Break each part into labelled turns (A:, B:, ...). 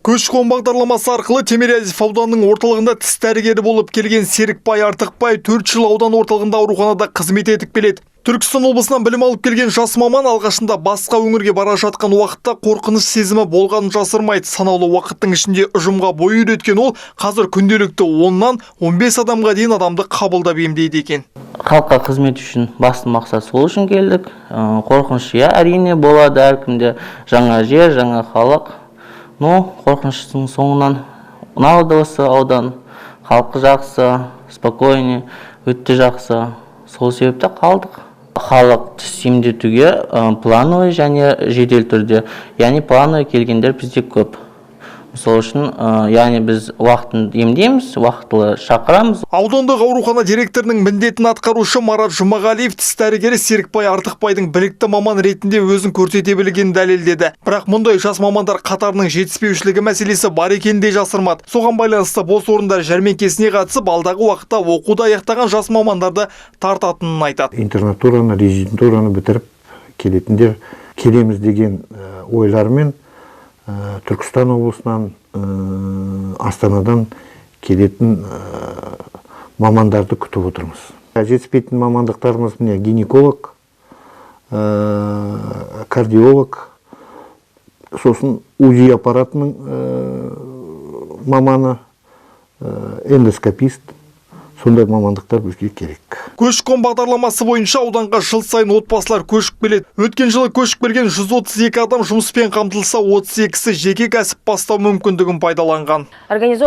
A: Көші-қон бағдарламасы арқылы Тимирязев ауданының орталығында тіс дәрігері болып келген Серікбай Артықбай 4 жыл аудан орталығында ауруханада қызмет етіп келеді. Түркістан облысынан білім алып келген жас маман алғашында басқа өңірге бара жатқан уақытта қорқыныш сезімі болғанын жасырмайды. Санаулы уақыттың ішінде ұжымға бой үйреткен ол қазір күнделікті 10-нан 15 адамға дейін адамды қабылдап емдейді екен.
B: Халыққа қызмет үшін басты мақсат сол үшін келдік. Қорқыныш әрине болады, әркімде жаңа жер, жаңа халық. Қорқыныштың соңынан ұнады осы аудан. Халқы жақсы, спокойный, өтті жақсы. Сол себепті қалдық. Халық тіс емдетуге плановый және жедел түрде. Яғни плановый келгендер бізде көп. Сол үшін, яғни біз уақытын емдейміз, уақытылы шақырамыз.
A: Аудандық аурухана директорының міндетін атқарушы Марат Жұмағалиев тіс дәрігері Серікбай Артықбайдың білікті маман ретінде өзін көрсете білгенін дәлелдеді. Бірақ мұндай жас мамандар қатарының жетіспеушілігі мәселесі бар екенін де жасырмады. Соған байланысты бос орындар жәрмеңкесіне қатысып, алдағы уақытта оқуды аяқтаған жас мамандарды тартатынын айтады.
C: Интернатураны, резидентураны бітіріп келетіндер келеміз деген ойлармен Түркістан облысынан, Астанадан келетін мамандарды күтіп отырмыз. Жетіспейтін мамандықтарымыз міне гинеколог, кардиолог, сосын УЗИ аппаратының маманы, эндоскопист. Сондай мамандықтар бізге керек.
A: Көші-қон бағдарламасы бойынша ауданға жыл сайын отбасылар көшіп келеді. Өткен жылы көшіп келген 132 адам жұмыспен қамтылса, 32-сі жеке кәсіп бастау мүмкіндігін пайдаланған.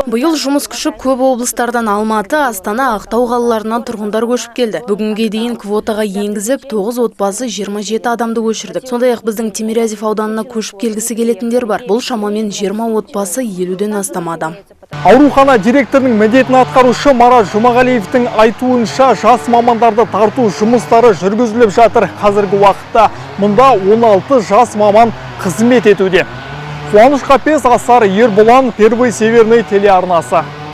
D: Биыл жұмыс күші көп облыстардан Алматы, Астана, Ақтау қалаларынан тұрғындар көшіп келді. Бүгінге дейін квотаға енгізіп, 9 отбасы 27 адамды көшірдік. Сондай-ақ біздің Тимирязев ауданына көшіп келгісі келетіндер бар. Бұл шамамен 20 отбасы 50-ден астам адам.
A: Аурухана директорының міндетін атқарушы Марат Жұмағалиевтің айтуынша жас мамандарды тарту жұмыстары жүргізіліп жатыр. Қазіргі уақытта мұнда 16 жас маман қызмет етуде. Қуаныш Қапес, Асар Ербұлан, Первый Северный телеарнасы.